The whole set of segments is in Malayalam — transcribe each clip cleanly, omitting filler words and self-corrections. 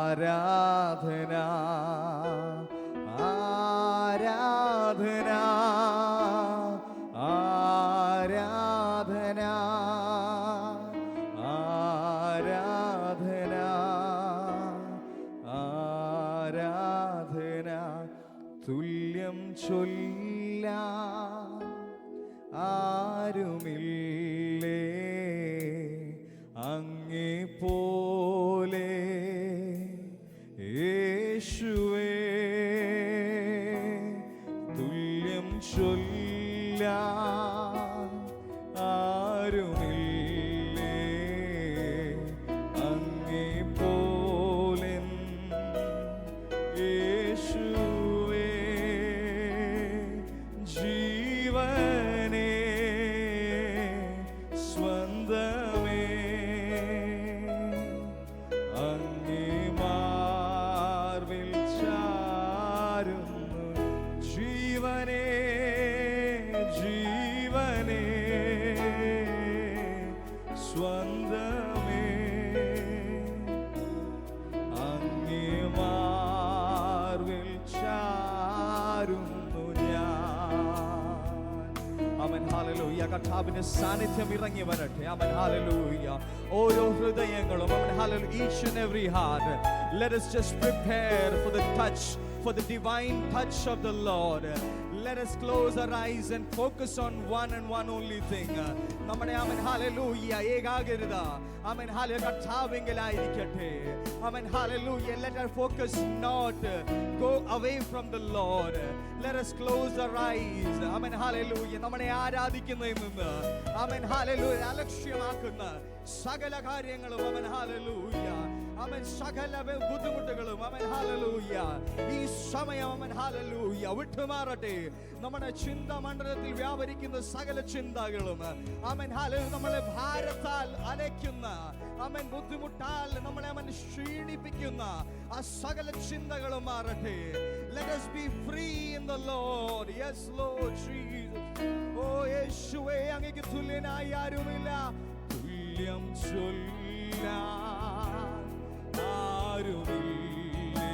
ആരാധന ആരാധന ആരാധന ആരാധന ആരാധന തുല്യം ചൊല്ലാൻ ആരുമില്ലേ അങ്ങേ പോലെ യേശുവേ തുല്യം ചൊല്ലാൻ ആരുമില്ലേ അങ്ങേ പോലെ യേശുവേ ജീവനേ സ്വന്തമേ അങ്ങേ മാർവിൽ ചാരുന്നു ജീവനേ ജീവനേ സ്വന്തമേ അങ്ങേ മാർവിൽ ചാരുന്നു ഞാൻ. ആമേൻ ഹല്ലേലൂയ. കർത്താവിന്റെ സാന്നിധ്യം ഇറങ്ങി വരട്ടെ. ആമേൻ ഹല്ലേലൂയ. ഓരോ ഹൃദയങ്ങളും ആമേൻ ഹല്ലേലൂയ. Each and every heart, let us just prepare for the touch, for the divine touch of the Lord. Let us close our eyes and focus on one and one only thing. നമ്മുടെ ആമേൻ ഹല്ലേലൂയ ഏകാഗ്രത ആമേൻ ഹല്ലേലൂയ കർത്താവിങ്കലായിരിക്കട്ടെ. ആമേൻ ഹല്ലേലൂയ. Let our focus not go away from the Lord. Let us close our eyes. Amen hallelujah. നമ്മളെ ആരാധിക്കുന്നതിൽ നിന്ന് ആമേൻ ഹല്ലേലൂയ അലക്ഷ്യമാക്കുന്ന സകല കാര്യങ്ങളും ആമേൻ ഹല്ലേലൂയ ആമേൻ സകല ബുദ്ധിമുട്ടുകളും ആമേൻ ഹല്ലേലൂയ ഈ സമയം ആമേൻ ഹല്ലേലൂയ വിട്ടുമാറട്ടെ. നമ്മുടെ ചിന്താമണ്ഡലത്തിൽ വ്യാപരിക്കുന്ന സകല ചിന്തകളും ആമേൻ ഹല്ലേലൂയ നമ്മളെ ഭാരത്താൽ അലയ്ക്കുന്ന ആമേൻ ബുദ്ധിമുട്ടാൽ നമ്മളെ ആമേൻ ക്ഷീണിപ്പിക്കുന്ന ആ സകല ചിന്തകളും മാറട്ടെ. Let us be free in the Lord. Yes Lord Jesus. Oh യേശുവേ അങ്ങേക്ക് തുല്യനായി ആരുമില്ല. തുല്യം ചൊല്ലാൻ ആരുമില്ലേ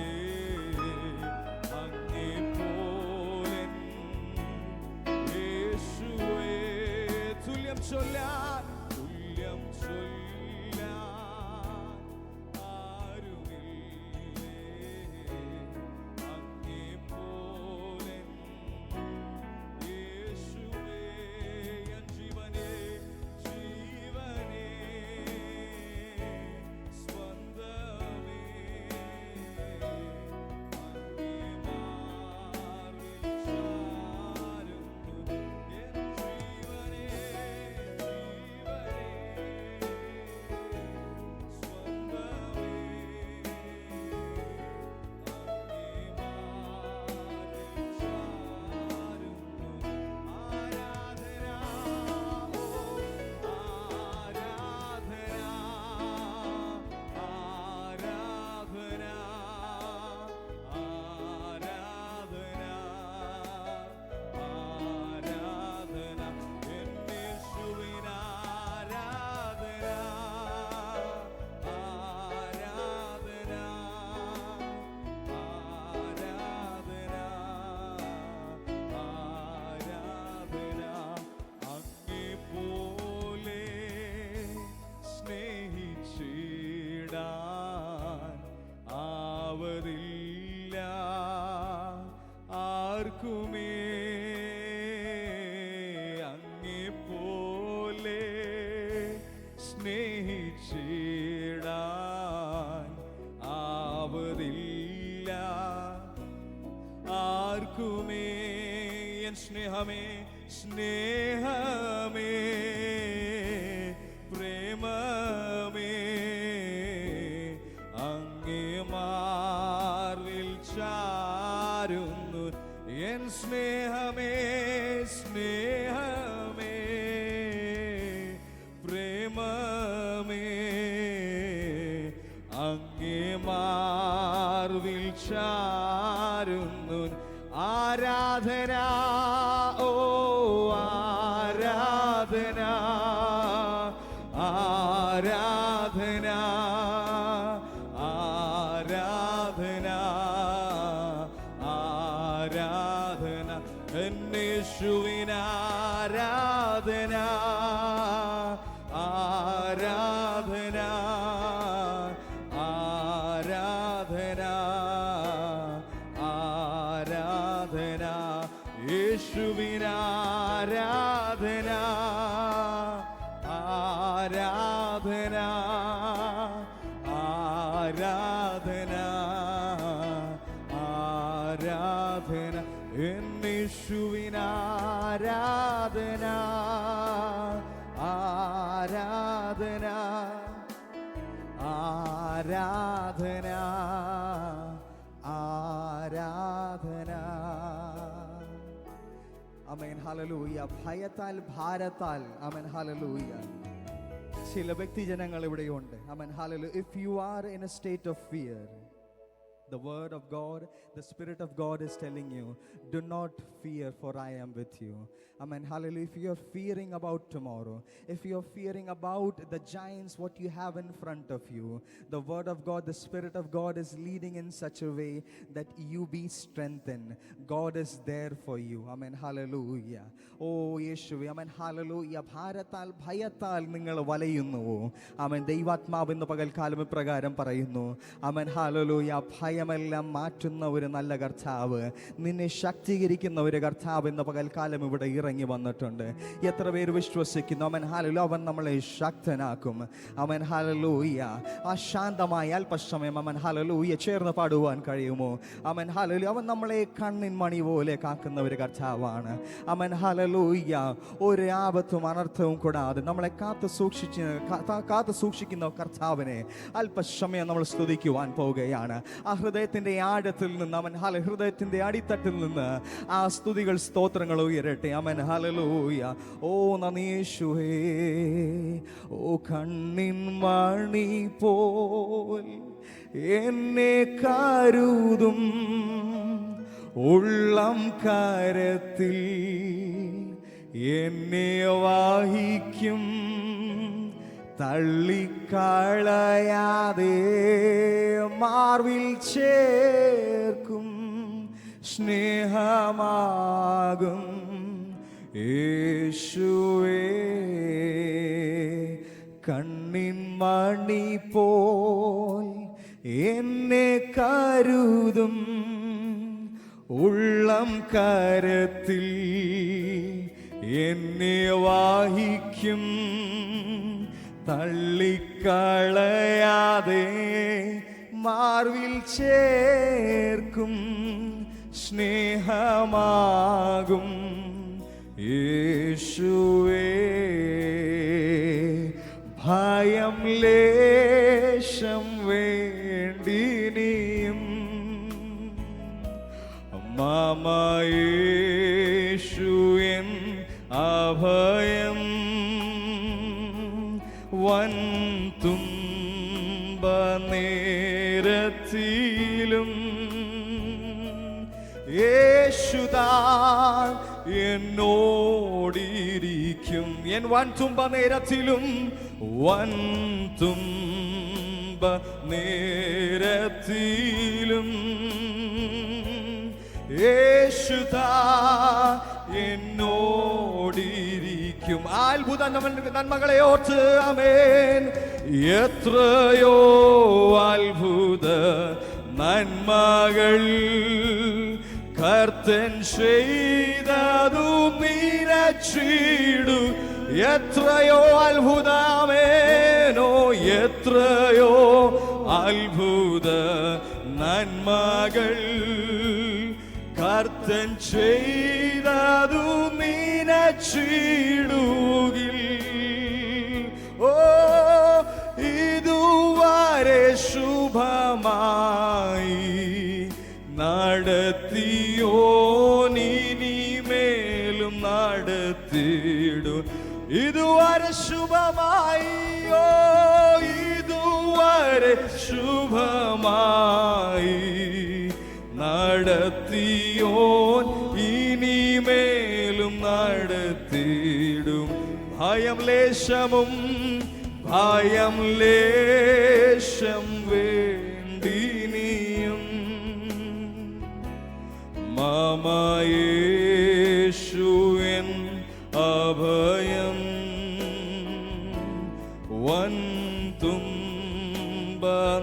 അങ്ങേ പോലെ യേശുവേ തുല്യം ചൊല്ലാൻ തുല്യം ചൊല്ലാൻ ആരുമില്ലേ അങ്ങേ പോലെ യേശുവേ എൻ ജീവനേ ജീവനേ സ്വന്തമേ അങ്ങേ മാർവിൽ ചാരുന്നു എൻ ജീവനേ ജീവനേ സ്വന്തമേ അങ്ങേ മാർവിൽ ചാരുന്നു ആരാധന ഓ ആരാധന ആരാധന ആരാധന ആരാധന യേശുവിന് ആരാധന ആരാധന ആരാധന ആരാധന അങ്ങേ പോലെ സ്നേഹിച്ചിടാൻ ആവതില്ല ആർക്കുമേ അങ്ങേ പോലെ സ്നേഹിച്ചിടാൻ ആവതില്ല ആർക്കുമേ എൻ സ്നേഹമേ സ്നേഹമേ പ്രേമമേ അങ്ങേ മാർവിൽ ചാരുന്നു എൻ സ്നേഹമേ സ്നേഹമേ പ്രേമമേ അങ്ങേ മാർവിൽ ചാരുന്നു ആരാധന ഓ ആരാധന ആരാധന യേശുവിനാരാധന ആരാധന ആരാധന ആരാധന യേശുവിനാരാധന ആരാധന ആരാധന ആരാധന യേശുവിനാരാധന ആരാധന ആരാധന ആരാധന. Amen hallelujah. ഭയത്താൽ ഭാരത്താൽ ആമേൻ ഹല്ലേലൂയ ചില വ്യക്തിജനങ്ങൾ ഇവിടെയുണ്ട്. Amen hallelujah. If you are in a state of fear, the word of God, the Spirit of God is telling you, do not fear, for I am with you. Amen. Hallelujah. If you are fearing about tomorrow, if you are fearing about the giants, what you have in front of you, the word of God, the Spirit of God is leading in such a way that you be strengthened. God is there for you. Amen. Hallelujah. Oh, Yeshua. Amen. Hallelujah. ഭാരത്താൽ ഭയത്താൽ നിങ്ങൾ വലയുന്നുവോ? ആമേൻ. ദൈവാത്മാവ് ഇന്ന് പകൽക്കാലം പ്രകാരം പറയുന്നു. ആമേൻ. ഹല്ലേലൂയ. ഭയമെല്ലാം മാറ്റുന്ന ഒരു നല്ല കർത്താവ്, നിന്നെ ശക്തീകരിക്കുന്ന ഒരു കർത്താവ് ഇന്ന് പകൽക്കാലം ഇവിടെ ഇറങ്ങി വന്നിട്ടുണ്ട്. എത്ര പേര് വിശ്വസിക്കുന്നു? Amen hallelujah. അവൻ നമ്മളെ ശക്തനാക്കും. Amen hallelujah. ആ ശാന്തമായ അല്പസമയം ആമേൻ ഹല്ലേലൂയ ചേർന്ന് പാടുവാൻ കഴിയുമോ? Amen hallelujah. അവൻ നമ്മളെ കണ്ണിൻ മണി പോലെ കാക്കുന്ന ഒരു കർത്താവാണ്. Amen hallelujah. ഒരു ആപത്തും അനർത്ഥവും കൂടാതെ നമ്മളെ കാത്തു സൂക്ഷിക്കുന്ന കർത്താവിനെ അല്പസമയം നമ്മൾ സ്തുതിക്കുവാൻ പോവുകയാണ്. ആ ഹൃദയത്തിന്റെ ആഴത്തിൽ നിന്ന് അവൻ ഹൃദയത്തിന്റെ അടിത്തട്ടിൽ നിന്ന് ആ സ്തുതികൾ സ്തോത്രങ്ങൾ ഉയരട്ടെ. Amen hallelujah. ഓ നന്ദി യേശുവേ. ഓ കണ്ണിൻ മണി പോൽ എന്നെ കരുതും ഉള്ളം കരത്തിൽ എന്നെ വഹിക്കും തള്ളിക്കളയാതെ മാർവിൽ ചേർക്കും സ്നേഹമാകും യേശുവേ. കണ്ണിൻ മണി പോൽ എന്നെ കരുതും ഉള്ളം കരത്തിൽ എന്നെ വഹിക്കും തള്ളിക്കളയാതെ മാർവിൽ ചേർക്കും സ്നേഹമാകും യേശുവേ. ഭയം ലേശം വേണ്ടിനിയും മമ യേശു എൻ അഭയം വൻ തുമ്പ നേരത്തിലും യേശുദാൻ എന്നോടിരിക്കും. എൻ വൻ തുമ്പ നേരത്തിലും വൻ തുമ്പ നേരത്തിലും യേശുദാൻ എന്നോടിരിക്കും. അത്ഭുത നന്മകളെ ഓർത്ത് ആമേൻ. എത്രയോ അത്ഭുത നന്മകൾ കർത്തൻ ചെയ്തതു നിരച്ചിടു. എത്രയോ അത്ഭുതമേനോ എത്രയോ അത്ഭുത നന്മകൾ കർത്തൻ ചെയ്തതു നിനച്ചിടുകിൽ. ഓ ഇതുവരെ ശുഭമായി നടത്തിയോനിനിമേലും നടത്തിയിടു. ഇതുവരെ ശുഭമായി ഇതുവരെ ശുഭമായി നടത്തിയോൻ ഇനിമേലും നടത്തിയിടും. ഭയം ലേശം വേണ്ടിനിയും മമ യേശു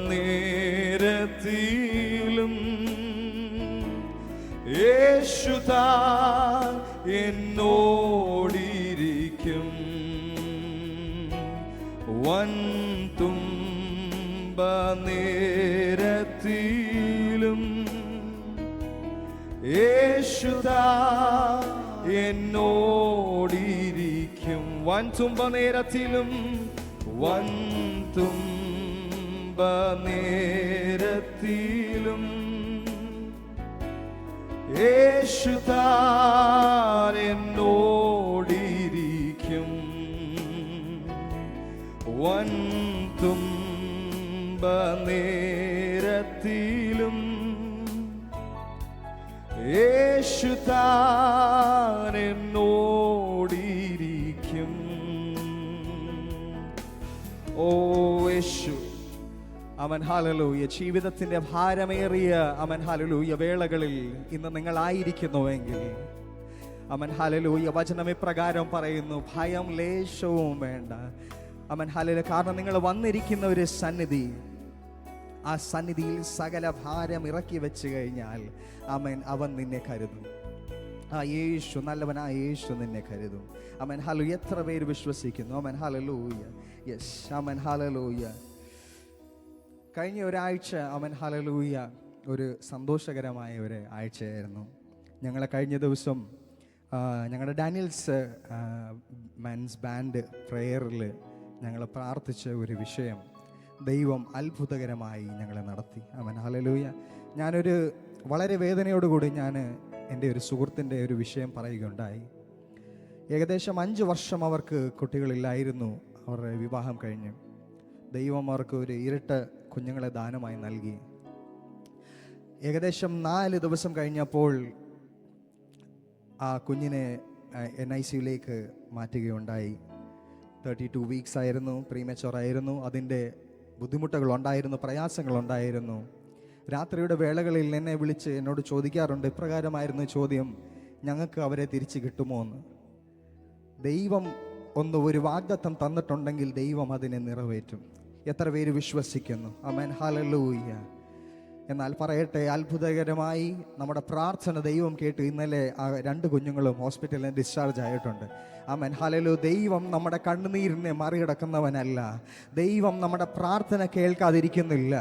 നേരത്തിലും യേശുതാൻ എന്നോടിരിക്കും. വൻതുമ്പ നേരത്തിലും യേശുതാൻ എന്നോടിരിക്കും. വൻതുമ്പ നേരത്തിലും വൻതുമ്പ നേരത്തിലും യേശുതാൻ എന്നോടിരിക്കും. വൻതുമ്പ നേരത്തിലും യേശുതാൻ എന്നോടിരിക്കും. ഓ യേശു, അമൻ ഹല്ലേലൂയ. ജീവിതത്തിന്റെ ഭാരമേറിയ അമൻ ഹല്ലേലൂയ വേളകളിൽ ഇന്ന് നിങ്ങളായിരിക്കുന്നുവെങ്കിൽ അമൻ ഹല്ലേലൂയ, വചനം ഇപ്രകാരം പറയുന്നു, ഭയം ലേശവും വേണ്ട. അമൻ ഹല്ലേലൂയ. കാരണം നിങ്ങൾ വന്നിരിക്കുന്ന ഒരു സന്നിധി, ആ സന്നിധിയിൽ സകല ഭാരം ഇറക്കി വെച്ച് കഴിഞ്ഞാൽ അമൻ അവൻ നിന്നെ കരുതും. ആ യേശു നല്ലവൻ, ആ യേശു നിന്നെ കരുതും. അമൻ ഹല്ലേലൂയ. എത്ര പേര് വിശ്വസിക്കുന്നു? Aman hallelujah. Yes, Aman hallelujah. കഴിഞ്ഞ ഒരാഴ്ച അമൻ ഹല്ലേലൂയ ഒരു സന്തോഷകരമായ ഒരു ആഴ്ചയായിരുന്നു. ഞങ്ങളെ കഴിഞ്ഞ ദിവസം ഞങ്ങളുടെ ഡാനിയൽസ് മെൻസ് ബാൻഡ് പ്രേയറിൽ ഞങ്ങൾ പ്രാർത്ഥിച്ച ഒരു വിഷയം ദൈവം അത്ഭുതകരമായി ഞങ്ങളെ നടത്തി. അമൻ ഹല്ലേലൂയ. ഞാനൊരു വളരെ വേദനയോടുകൂടി ഞാൻ എൻ്റെ ഒരു സുഹൃത്തിൻ്റെ ഒരു വിഷയം പറയുകയുണ്ടായി. ഏകദേശം 5 വർഷം അവർക്ക് കുട്ടികളില്ലായിരുന്നു. അവരുടെ വിവാഹം കഴിഞ്ഞു. ദൈവം അവർക്ക് ഒരു ഇരട്ട കുഞ്ഞുങ്ങളെ ദാനമായി നൽകി. ഏകദേശം 4 ദിവസം കഴിഞ്ഞപ്പോൾ ആ കുഞ്ഞിനെ NICUലേക്ക് മാറ്റുകയുണ്ടായി. 32 വീക്സ് ആയിരുന്നു, പ്രീമച്ചുവർ ആയിരുന്നു. അതിൻ്റെ ബുദ്ധിമുട്ടുകളുണ്ടായിരുന്നു, പ്രയാസങ്ങളുണ്ടായിരുന്നു. രാത്രിയുടെ വേളകളിൽ എന്നെ വിളിച്ച് എന്നോട് ചോദിക്കാറുണ്ട്, ഇപ്രകാരമായിരുന്നു ചോദ്യം, ഞങ്ങൾക്ക് അവരെ തിരിച്ചു കിട്ടുമോ എന്ന്. ദൈവം ഒരു വാഗ്ദത്തം തന്നിട്ടുണ്ടെങ്കിൽ ദൈവം അതിനെ നിറവേറ്റും. എത്ര പേര് വിശ്വസിക്കുന്നു? Amen hallelujah. എന്നാൽ പറയട്ടെ, അത്ഭുതകരമായി നമ്മുടെ പ്രാർത്ഥന ദൈവം കേട്ടു. ഇന്നലെ ആ 2 കുഞ്ഞുങ്ങളും ഹോസ്പിറ്റലിൽ ഡിസ്ചാർജ് ആയിട്ടുണ്ട്. ആമേൻ ഹല്ലേലൂയ. ദൈവം നമ്മുടെ കണ്ണുനീരിനെ മറികടക്കുന്നവനല്ല. ദൈവം നമ്മുടെ പ്രാർത്ഥന കേൾക്കാതിരിക്കുന്നില്ല.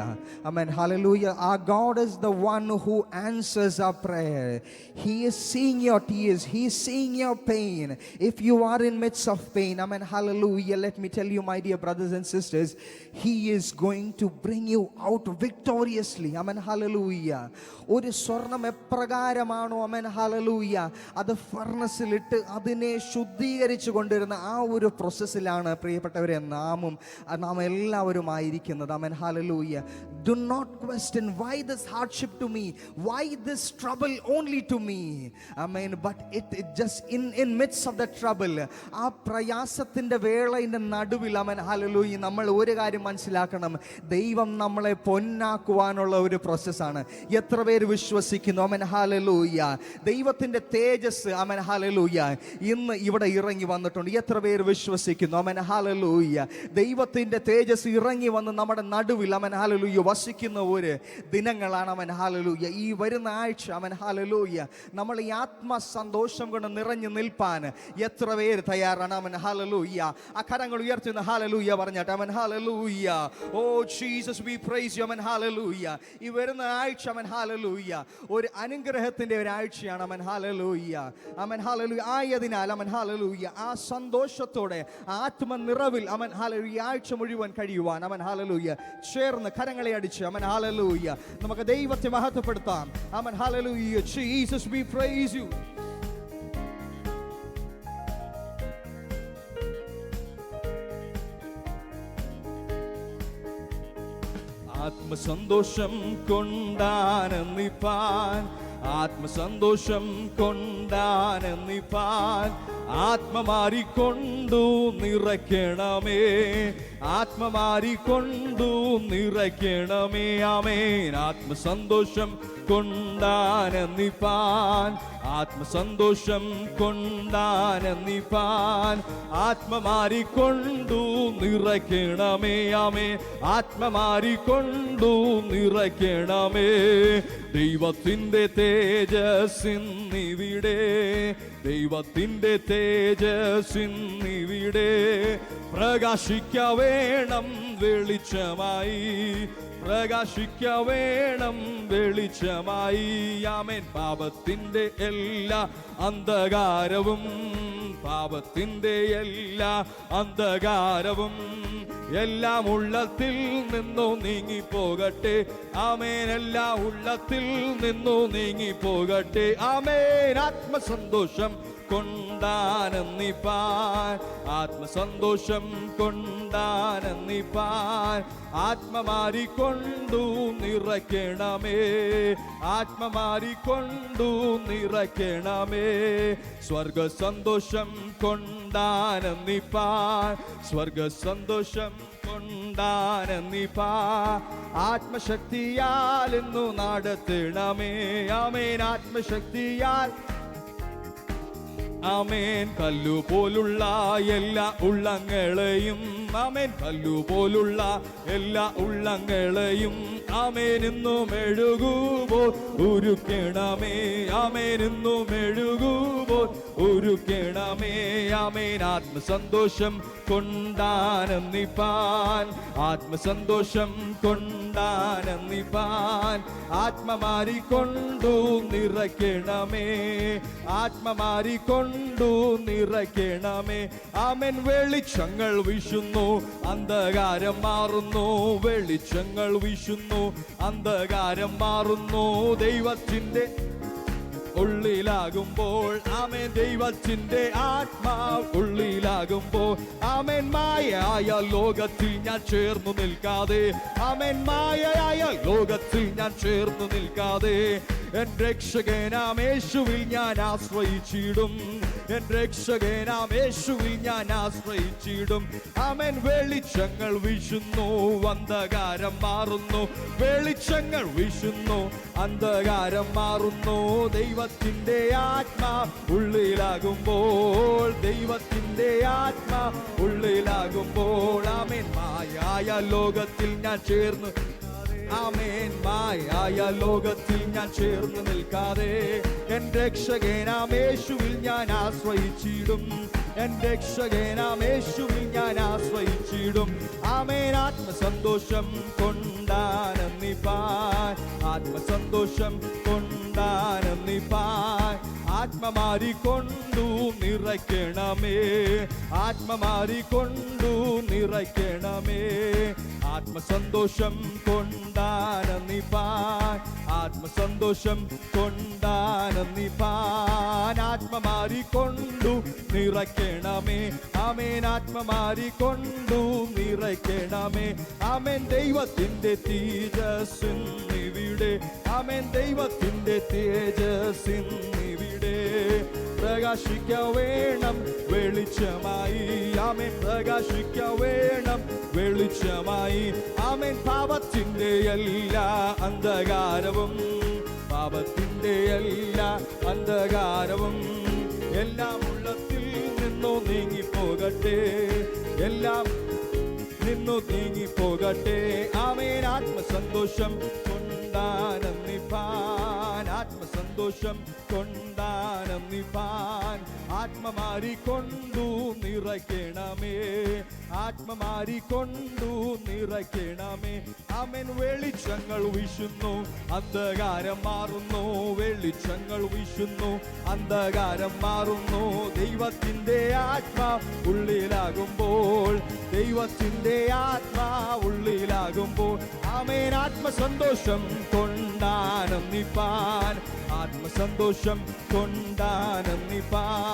ആമേൻ ഹല്ലേലൂയ. Our God is the one who answers our prayer. He is seeing your tears. He is seeing your pain. If you are in midst of pain, amen hallelujah, let me tell you, my dear brothers and sisters, He is going to bring you out victoriously. Amen hallelujah. ഒരു സ്വർണം എപ്രകാരമാണോ അമേൻ ഹല്ലേലൂയ അത് ഫർണസിലിട്ട് അതിനെ ശുദ്ധീകരിച്ചു കൊണ്ടിരുന്ന ആ ഒരു പ്രോസസ്സിലാണ് പ്രിയപ്പെട്ടവരെ നാം എല്ലാവരും ആയിരിക്കുന്നത്. അമേൻ hallelujah. Do not question why this hardship to me, why this trouble only to me. Amen. But it just in midst of the trouble, ആ പ്രയാസത്തിന്റെ വേളയുടെ നടുവിൽ അമേൻ ഹല്ലേലൂയ നമ്മൾ ഒരു കാര്യം മനസ്സിലാക്കണം, ദൈവം നമ്മളെ പൊന്നാക്കുവാനുള്ള ഒരു പ്രോസസ്സാണ്. എത്ര പേര് വിശ്വസിക്കുന്നു? അമേൻ ഹല്ലേലൂയ. ദൈവത്തിന്റെ തേജസ് അമേൻ ഹല്ലേലൂയ ഇന്ന് ഇവിടെ ഇറങ്ങി വന്നിട്ടുണ്ട്. എത്ര പേര് വിശ്വസിക്കുന്നു? അമേൻ ഹല്ലേലൂയ. ദൈവത്തിന്റെ തേജസ് ഇറങ്ങി വന്ന് നമ്മുടെ നടുവിൽ അമേൻ ഹല്ലേലൂയ വസിക്കുന്ന ഒരു ദിനങ്ങളാണ് അമേൻ ഹല്ലേലൂയ. ഈ വരുന്ന ആഴ്ച അമേൻ ഹല്ലേലൂയ നമ്മൾ ഈ ആത്മസന്തോഷം കൊണ്ട് നിറഞ്ഞു നിൽപ്പാൻ എത്ര പേര് തയ്യാറാണ്? അമേൻ ഹല്ലേലൂയ. ആ കരങ്ങൾ ഉയർത്തുന്ന ഹല്ലേലൂയ പറഞ്ഞാട്ടെ. അമേൻ ഹല്ലേലൂയ. Oh Jesus we praise you. അമേൻ ഹല്ലേലൂയ. ഈ വരുന്ന ആഴ്ച അമേൻ ഹല്ലേലൂയ ഒരു അനുഗ്രഹത്തിന്റെ ഒരു ആഴ്ചയാണ്. അമേൻ ഹല്ലേലൂയ. അമേൻ ഹല്ലേലൂയ. ആയതിനാൽ അമേൻ ഹല്ലേലൂയ ആ സന്തോഷത്തോടെ ആത്മനിറവിൽ അമേൻ ഹല്ലേലൂയ ആഴ്ച മുഴുവൻ കഴിയുവാൻ അമേൻ ഹല്ലേലൂയ ചേർന്ന് കരങ്ങളെ അടിച്ച് അമേൻ ഹല്ലേലൂയ നമുക്ക് ദൈവത്തെ മഹത്വപ്പെടുത്താം. അമേൻ ഹല്ലേലൂയ. Jesus we praise you. ആത്മസന്തോഷം കൊണ്ടാനന്ദിപ്പാൻ, ആത്മസന്തോഷം കൊണ്ടാനന്ദിപ്പാൻ, ആത്മമാരിക്കൊണ്ടു നിറയ്ക്കണമേ. ആത്മമാരിക്കൊണ്ടു നിറയ്ക്കണമേ. ആമേൻ. ആത്മസന്തോഷം കൊണ്ടാനന്ദിപ്പാൻ, ആത്മസന്തോഷം കൊണ്ടാനന്ദിപ്പാൻ, ആത്മമാരിക്കൊണ്ടു നിറയ്ക്കണമേ. ആമേൻ. ആത്മമാരിക്കൊണ്ടു നിറയ്ക്കണമേ. ദൈവത്തിൻ്റെ തേജസ്സിന്നിവിടെ, ദൈവത്തിൻ്റെ തേജസ്സിന്നിവിടെ. പ്രകാശിക്ക വേണം വെളിച്ചമായി, പ്രകാശിക്ക വേണം വെളിച്ചമായി. ആമേൻ. പാപത്തിൻ്റെ എല്ലാ അന്ധകാരവും, പാപത്തിൻ്റെ എല്ലാ അന്ധകാരവും എല്ലാം ഉള്ളത്തിൽ നിന്നു നീങ്ങിപ്പോകട്ടെ. ആമേൻ. എല്ലാ ഉള്ളത്തിൽ നിന്നു നീങ്ങിപ്പോകട്ടെ. ആമേൻ. ആത്മസന്തോഷം കൊണ്ടാനന്ദിപ്പാൻ, ആത്മസന്തോഷം കൊണ്ടാനന്ദിപ്പാൻ, ആത്മമാരിക്കൊണ്ടു നിറയ്ക്കണമേ, ആത്മമാരിക്കൊണ്ടു നിറയ്ക്കണമേ. സ്വർഗസന്തോഷം കൊണ്ടാനന്ദിപ്പാൻ, സ്വർഗസന്തോഷം കൊണ്ടാനന്ദിപ്പാൻ, ആത്മശക്തിയാൽ എന്നു നടത്തണമേ. ആമേൻ. ആത്മശക്തിയാൽ. ആമേൻ. കല്ലുപോലുള്ള എല്ലാ ഉള്ളങ്ങളെയും, ആമേൻ, കല്ലുപോലുള്ള എല്ലാ ഉള്ളങ്ങളെയും, ആമേൻ, ഇന്നും മെഴുകുപോൽ ഉരുക്കണമേ. ആമേൻ. ഇന്നും മെഴുകുപോൽ ഉരുക്കണമേ. ആമേൻ. ആത്മസന്തോഷം കൊണ്ടാനന്ദിപ്പാൻ, ആത്മസന്തോഷം കൊണ്ടാനന്ദിപ്പാൻ, ആത്മമാരിക്കൊണ്ടു നിറയ്ക്കണമേ, ആത്മമാരിക്കൊണ്ടു നിറയ്ക്കണമേ. ആമേൻ. വെളിച്ചങ്ങൾ വീശുന്നു, അന്ധകാരം മാറുന്നു, വെളിച്ചങ്ങൾ വീശുന്നു, അന്ധകാരം മാറുന്നു. ദൈവത്തിൻ്റെ ഉള്ളിലാകുമ്പോൾ, ആമേൻ, ദൈവത്തിൻ്റെ ആത്മാവ് ഉള്ളിലാകുമ്പോൾ, ആമേൻ, മായയായ ലോകത്തിൽ ഞാൻ ചേർന്നു നിൽക്കാതെ, ആമേൻ, മായയായ ലോകത്തിൽ ഞാൻ ചേർന്നു നിൽക്കാതെ, എൻ രക്ഷകനാം യേശുവിൽ ഞാൻ ആശ്രയിച്ചിടും, എൻ രക്ഷകനാം യേശുവിൽ ഞാൻ ആശ്രയിച്ചിടും. ആമേൻ. വെളിച്ചങ്ങൾ വീശുന്നു, അന്ധകാരം മാറുന്നു, വെളിച്ചങ്ങൾ വീശുന്നു, അന്ധകാരം മാറുന്നു. ദൈവത്തിൻ്റെ ആത്മാ ഉള്ളിലാകുമ്പോൾ, ദൈവത്തിൻ്റെ ആത്മാ ഉള്ളിലാകുമ്പോൾ, ആമേൻ, മായായ ലോകത്തിൽ ഞാൻ ചേർന്ന്, ആമേൻ, മായായ ലോകത്തിൽ ഞാൻ ചേർന്ന് നിൽക്കാതെ, എൻ രക്ഷകനാം യേശുവിൽ ഞാൻ ആശ്രയിച്ചിടും, എൻ രക്ഷകനാം യേശുവിൽ ഞാൻ ആശ്രയിച്ചിടും. ആമേൻ. ആത്മസന്തോഷം കൊണ്ടാനന്ദിപ്പാൻ, ആത്മസന്തോഷം കൊണ്ടാനന്ദിപ്പാൻ, ആത്മമാരിക്കൊണ്ടു നിറയ്ക്കണമേ, ആത്മമാരിക്കൊണ്ടു നിറയ്ക്കണമേ. ആത്മസന്തോഷം കൊണ്ടാനന്ദിപ്പാൻ, ആത്മസന്തോഷം കൊണ്ടാനന്ദിപ്പാൻ, ആത്മമാരിക്കൊണ്ടു നിറയ്ക്കണമേ. ആമേൻ. ആത്മമാരിക്കൊണ്ടു നിറയ്ക്കണമേ. ആമേൻ. ദൈവത്തിൻ്റെ തേജസ്സിന്നിവിടെ, ആമേൻ, ദൈവത്തിൻ്റെ തേജസ്സിന്നിവിടെ. പ്രകാശിക്ക വേണം വെളിച്ചമായി, ആമേൻ, പ്രകാശിക്ക വേണം വെളിച്ചമായി. ആമേൻ. പാപത്തിൻ്റെ എല്ലാ അന്ധകാരവും, പാപത്തിൻ്റെ എല്ലാ അന്ധകാരവും എല്ലാം ഉള്ളത്തിൽ നിന്നു നീങ്ങിപ്പോകട്ടെ, എല്ലാം നിന്നു നീങ്ങിപ്പോകട്ടെ. ആമേൻ. ആത്മസന്തോഷം കൊണ്ടാനന്ദിപ്പാൻ, ആത്മസന്തോഷം കൊണ്ടാനന്ദിപ്പാൻ, ആത്മമാരിക്കൊണ്ടു നിറയ്ക്കണമേ, ആത്മമാരിക്കൊണ്ടു നിറയ്ക്കണമേ. ആമേൻ. വെളിച്ചങ്ങൾ വീശുന്നു, അന്ധകാരം മാറുന്നു, വെളിച്ചങ്ങൾ വീശുന്നു, അന്ധകാരം മാറുന്നു. ദൈവത്തിൻ്റെ ആത്മാ ഉള്ളിലാകുമ്പോൾ, ദൈവത്തിൻ്റെ ആത്മാ ഉള്ളിലാകുമ്പോൾ, ആമേൻ. ആത്മസന്തോഷം കൊണ്ടാനന്ദിപ്പാൻ, ആത്മസന്തോഷം കൊണ്ടാനന്ദിപ്പാൻ,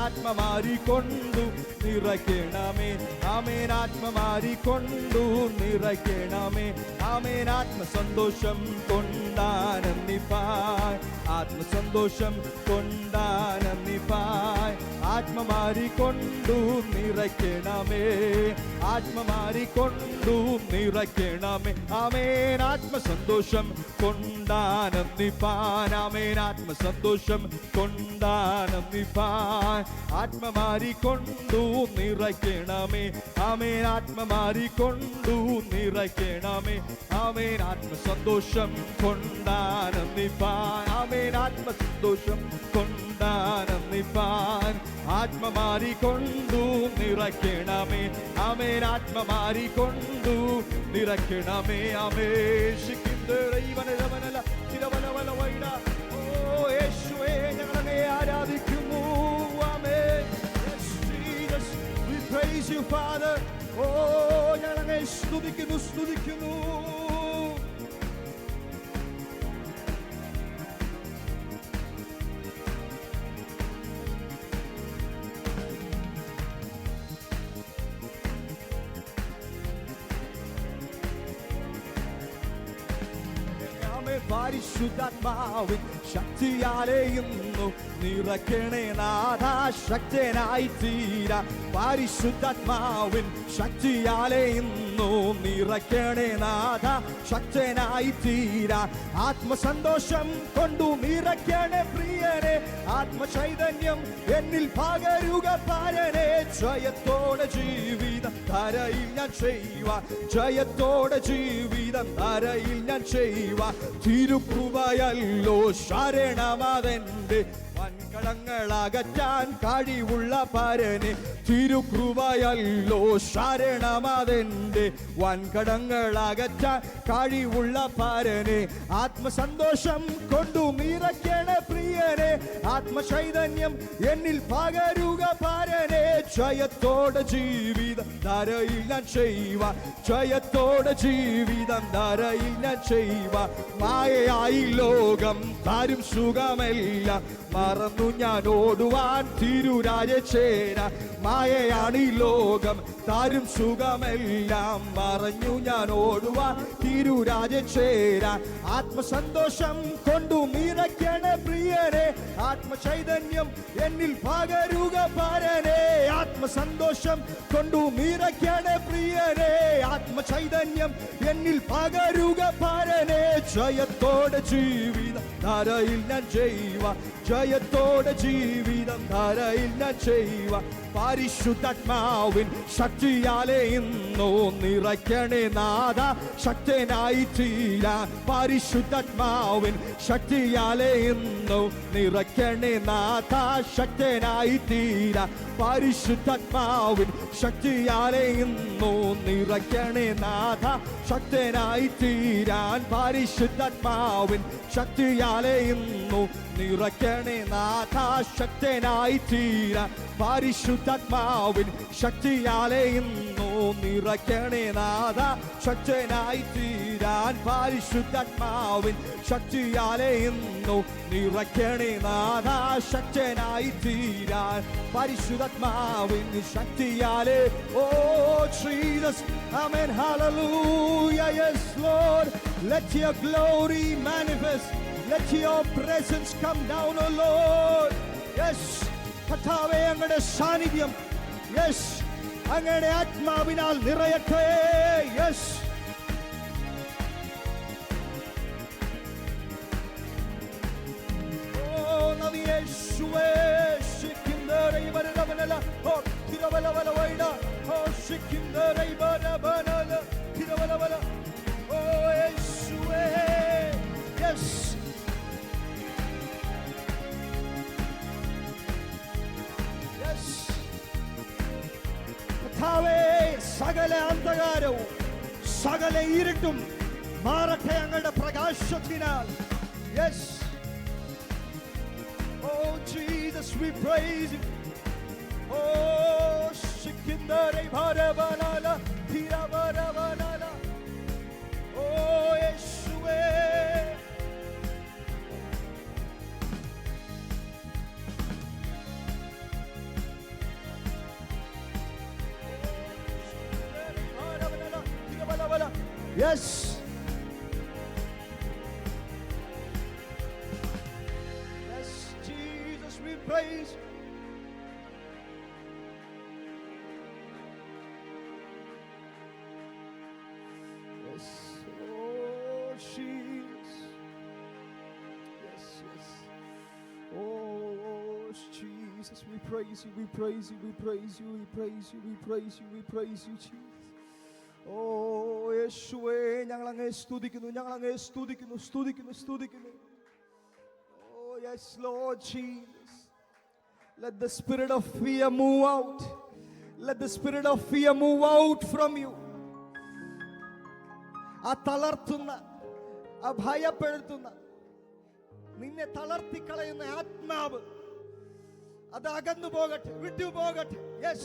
ആത്മമാരിക്കൊണ്ടു നിറയ്ക്കണമേ. ആമേൻ. ആത്മമാരിക്കൊണ്ടു നിറയ്ക്കണമേ. ആമേൻ. ആത്മസന്തോഷം കൊണ്ടാനന്ദിപ്പാൻ, ആത്മസന്തോഷം കൊണ്ടാനന്ദിപ്പാൻ, ആത്മമാരിക്കൊണ്ടു നിറയ്ക്കണമേ, ആത്മമാരിക്കൊണ്ടു നിറയ്ക്കണമേ. ആമേൻ. ആത്മസന്തോഷം കൊണ്ടാനന്ദിപ്പാൻ, ആമേൻ. ആത്മസന്തോഷം കൊണ്ടാനന്ദിപ്പാൻ ആത്മമാരിക്കൊണ്ടു നിറയ്ക്കണമേ, ആമേൻ. ആത്മമാരിക്കൊണ്ടു നിറയ്ക്കണമേ, ആമേൻ. ആത്മസന്തോഷം കൊണ്ടാനന്ദിപ്പാൻ, ആമേൻ. ആത്മസന്തോഷം കൊണ്ടാനന്ദിപ്പാൻ ആത്മമാരിക്കൊണ്ടു നിറയ്ക്കണമേ, ആമേൻ. ആത്മമാരിക്കൊണ്ടു നിറയ്ക്കണമേ, ആമേൻ. ഓ യേശുവേ, ഞങ്ങളെ ആരാധിക്കുന്നു. ആമേൻ. Yes, Jesus, we praise you, Father. ഓ ഞങ്ങളെ സ്തുതിക്കുന്നു, സ്തുതിക്കുന്നു. പരിശുദ്ധാത്മാവിൻ ശക്തിയാലെ ഇന്നു നിറയ്ക്കണേ നാഥ, ശക്തനായി തീരാ. പരിശുദ്ധാത്മാവിൻ ശക്തിയാലെ ഇന്നു നിറയ്ക്കണേ നാഥ, ശക്തനായി തീരാ. ആത്മസന്തോഷം കൊണ്ടു നിറയ്ക്കണേ പ്രിയനെ, ആത്മചൈതന്യം എന്നിൽ പകരുക പാരനെ. ജയത്തോടെ ജീവിതം ധരയിൽ ഞാൻ ചെയ്യുവാൻ, ജയത്തോടെ ജീവിതം ധരയിൽ ഞാൻ ചെയ്യുവാൻ തിരുകൃപയല്ലോ ശരണമതെന്റെ. വൻകടങ്ങളകറ്റാൻ കഴിവുള്ള പരനെ, തിരുകൃപയല്ലോ ശരണമതെന്റെ. വൻകടങ്ങളകറ്റാൻ കഴിവുള്ള പരനെ, ആത്മസന്തോഷം കൊണ്ടു നിറയ്ക്കണേ പ്രിയനെ, ആത്മചൈതന്യം എന്നിൽ പകരുക പരനെ. ജയത്തോടെ ജീവിതം ധരയിൽ ഞാൻ ചെയ്യുവാൻ, ജയത്തോടെ ജീവിതം ധരയിൽ ഞാൻ ചെയ്യുവാൻ. മായയായി ലോകം തരും സുഖമെല്ലാം മറന്നു ഞാൻ ഓടുവാൻ തിരുരാജ ചേരാൻ. മായയാണ് ഈ ലോകം തരും സുഖമെല്ലാം മറഞ്ഞു ഞാൻ ഓടുവാൻ തിരുരാജ ചേരാൻ. ആത്മസന്തോഷം കൊണ്ടു നിറയ്ക്കണേ പ്രിയനെ, ആത്മചൈതന്യം എന്നിൽ പകരുക പരനെ. ആത്മസന്തോഷം കൊണ്ടു നിറയ്ക്കണേ പ്രിയനെ, ആത്മചൈതന്യം എന്നിൽ പകരുക പരനെ. ജയത്തോടെ ജീവിതം ധരയിൽ ഞാൻ ചെയ്യുവാൻ, ജയത്തോടെ ജീവിതം ധരയിൽ ഞാൻ ചെയ്യുവാൻ പരിശുദ്ധാത്മാവിൻ ശക്തിയാലെ ഇന്നു നിറയ്ക്കണേ നാഥ, ശക്തനായി തീരാൻ. പരിശുദ്ധാത്മാവിൻ ശക്തിയാലെ ഇന്നു നിറയ്ക്കണേ നാഥ, ശക്തനായി തീരാൻ. പരിശുദ്ധാത്മാവിൻ ശക്തിയാലെ ഇന്നു നിറയ്ക്കണേ നാഥ, ശക്തനായി തീരാൻ. പരിശുദ്ധാത്മാവിൻ ശക്തിയാലെ ഇന്നു നിറയ്ക്കണേ നാഥ, ശക്തനായി തീരാൻ. പരിശുദ്ധാത്മാവിൻ ശക്തിയാലെ ഇന്നു നിറയ്ക്കണേ നാഥ, ശക്തനായി തീരാൻ. പരിശുദ്ധാത്മാവിൻ ശക്തിയാലെ ഇന്നു നിറയ്ക്കണേ നാഥ, ശക്തനായി തീരാൻ. പരിശുദ്ധാത്മാവിൻ ശക്തിയാലെ. ഓ ജീസസ്, ആമേൻ, ഹല്ലേലൂയ. Yes lord, let your glory manifest. Let your presence come down, O Lord. Yes, കർത്താവേ, അങ്ങയുടെ സാന്നിധ്യം, യെസ്, അങ്ങയുടെ ആത്മാവിനാൽ നിറയട്ടെ. യെസ്, ഓ നദി യേശുവേ, ശിക്കിന്ദരൈ വരവനല, ഓ തിരവലവല വൈഡ, ഓ ശിക്കിന്ദരൈ വരവനല, തിരവലവല, ഓ യേശുവേ. യെസ്, സകല അന്ധകാരവും സകല ഇരുട്ടും മാറട്ടെ അങ്ങയുടെ പ്രകാശത്തിനാൽ. Yes, oh Jesus, we praise you. ഓ ശിക്കിന്ദരൈ ഭരവനല, തിരവരവനല, ഓ യേശുവേ. Yes. Yes, Jesus, we praise. praise you, we praise you, we praise you, we praise you, we praise you, we praise you, Jesus. Oh യേശുവേ, ഞങ്ങൾ അങ്ങയെ സ്തുതിക്കുന്നു, ഞങ്ങൾ അങ്ങയെ സ്തുതിക്കുന്നു, സ്തുതിക്കുന്നു, സ്തുതിക്കുന്നു. Oh yes Lord Jesus. Let the spirit of fear move out. Let the spirit of fear move out from you. ആ തളർത്തുന്ന, ആ ഭയപ്പെടുത്തുന്ന, നിന്നെ തളർത്തിക്കളയുന്ന ആത്മാവ് അത് അകന്നു പോകട്ടെ, വിട്ടു പോകട്ടെ. Yes.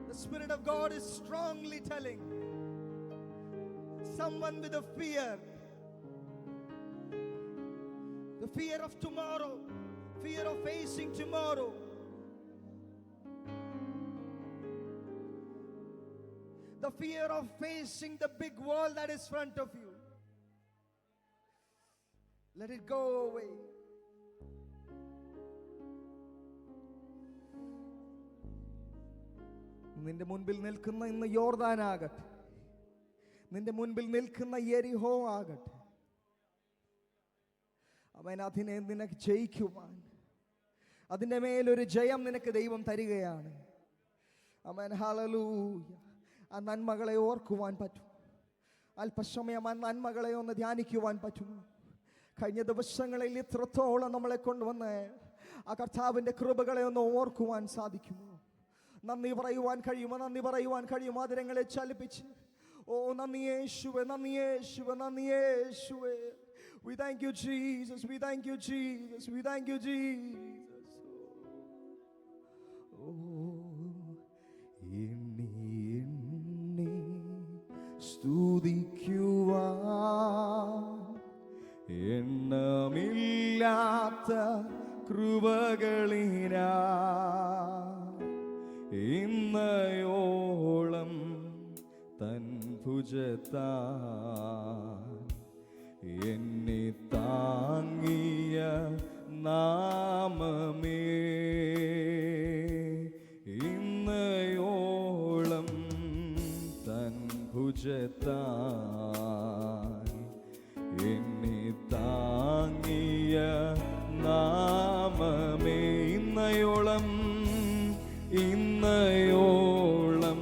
The Spirit of God is strongly telling someone with a fear, the fear of tomorrow, fear of facing tomorrow, the fear of facing the big wall that is in front of you. Let it go away. നിന്റെ മുൻപിൽ നിൽക്കുന്ന ഇന്ന് യോർദാൻ ആകട്ടെ, നിന്റെ മുൻപിൽ നിൽക്കുന്ന യെരിഹോ ആകട്ടെ, അവൻ അതിനെ നിനക്ക് ജയിക്കുവാൻ, അതിൻ്റെ മേലൊരു ജയം നിനക്ക് ദൈവം തരികയാണ്. ആമേൻ, ഹല്ലേലൂയ. ആ നന്മകളെ ഓർക്കുവാൻ പറ്റും, അല്പസമയം ആ നന്മകളെ ഒന്ന് ധ്യാനിക്കുവാൻ പറ്റും. കഴിഞ്ഞ ദിവസങ്ങളിൽ ഇത്രത്തോളം നമ്മളെ കൊണ്ടുവന്ന് ആ കർത്താവിൻ്റെ കൃപകളെ ഒന്ന് ഓർക്കുവാൻ സാധിക്കുമോ? നന്ദി പറയുവാൻ കഴിയുമോ? നന്ദി പറയുവാൻ കഴിയുമോ? ആദരങ്ങളെ ചലിപ്പിച്ച്, ഓ നന്ദി യേശുവേ, നന്ദി യേശുവേ, നന്ദി യേശുവേ. We thank you Jesus, we thank you Jesus, we thank you Jesus. എണ്ണി എണ്ണി സ്തുതിക്കുവാൻ എണ്ണമില്ലാത്ത കൃപകളിനാ ഇന്നയോളം തൻ ഭുജത്താൽ എന്നെ താങ്ങിയ നാമമേ, ഇന്നയോളം തൻ ഭുജത്താൽ എന്നെ താങ്ങിയ നാമമേ, ഇന്നയോളം, ഇന്നയോളം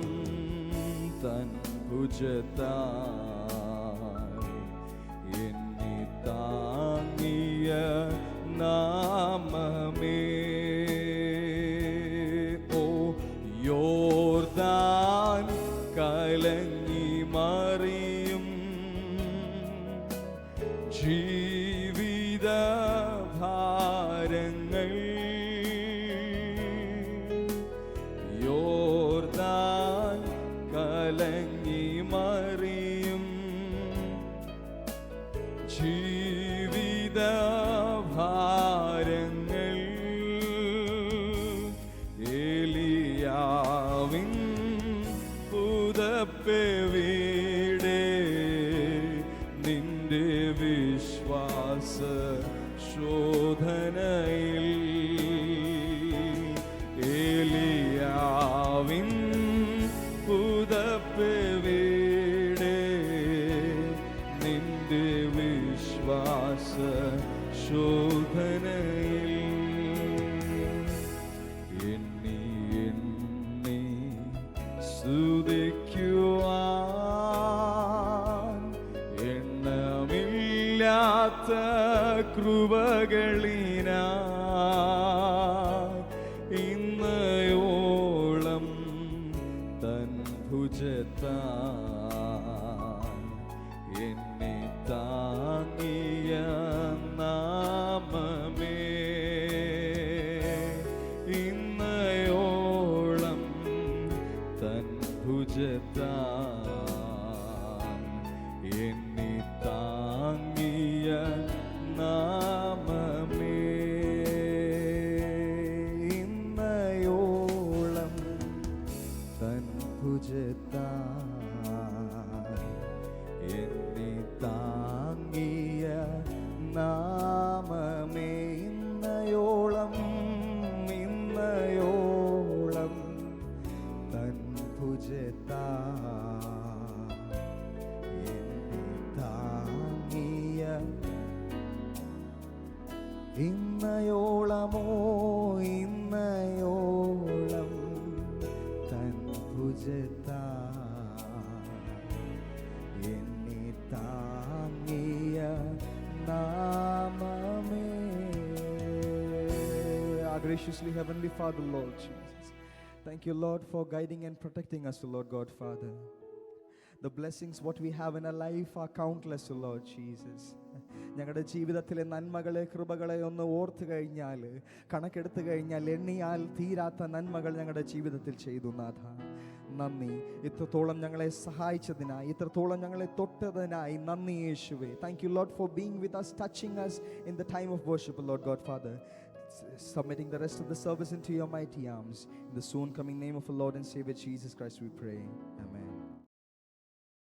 തൻ ഭുജത്താൽ എന്നെ താങ്ങിയ നാമമേ. ഓ യോർദാൻ കലങ്ങി മറിയും ജീവിത ഭാരങ്ങൾ, യോർദാൻ കലങ്ങി മറിയും ജീവിത ഭാരങ്ങൾ, ഏലിയാവിൻ പുതപ്പെവിടെ നിന്റെ വിശ്വാസ ശോധനയിൽ, ഏലിയാവിൻ പുതപ്പെവിടെ നിന്റെ വിശ്വാസ ശോധനയിൽ, എണ്ണി എണ്ണി സ്തുതിക്കുവാൻ എണ്ണമില്ലാത്ത കൃപകളിനാ ഇന്നയോളം തൻ ഭുജത്താൽ എന്നെ താങ്ങിയ നാമമേ, ഇന്നയോളം തൻ ഭുജത്താൽ എന്നെ താങ്ങിയ നാമമേ, ഇന്നയോളം തൻ ഭുജത്താൽ എന്നെ താങ്ങിയ നാമമേ, ഇന്നയോളം, ഇന്നയോളം തൻ ഭുജത്താൽ എന്നെ അറിയാമോ ഇന്നയോളം തൻ ഭുജത്താ എന്നെ താങ്ങിയ നാമമേ. Our graciously Heavenly Father, Lord Jesus, thank you, Lord, for guiding and protecting us, Lord God, Father. The blessings what we have in our life are countless, Lord Jesus. ഞങ്ങളുടെ ജീവിതത്തിലെ നന്മകളെ കൃപകളെ ഒന്ന് ഓർത്തു കഴിഞ്ഞാൽ, കണക്കെടുത്തു കഴിഞ്ഞാൽ എണ്ണിയാൽ തീരാത്ത നന്മകൾ ഞങ്ങളുടെ ജീവിതത്തിൽ ചെയ്തു നാഥ. നന്ദി. ഇത്രത്തോളം ഞങ്ങളെ സഹായിച്ചതിനായി, ഇത്രത്തോളം ഞങ്ങളെ തൊട്ടതിനായി നന്ദി യേശുവേ. Thank you Lord for being with us, touching us in the time of worship, Lord God Father. Submitting the rest of the service into your mighty arms. In the soon coming name of the Lord and Savior Jesus Christ we pray. Amen.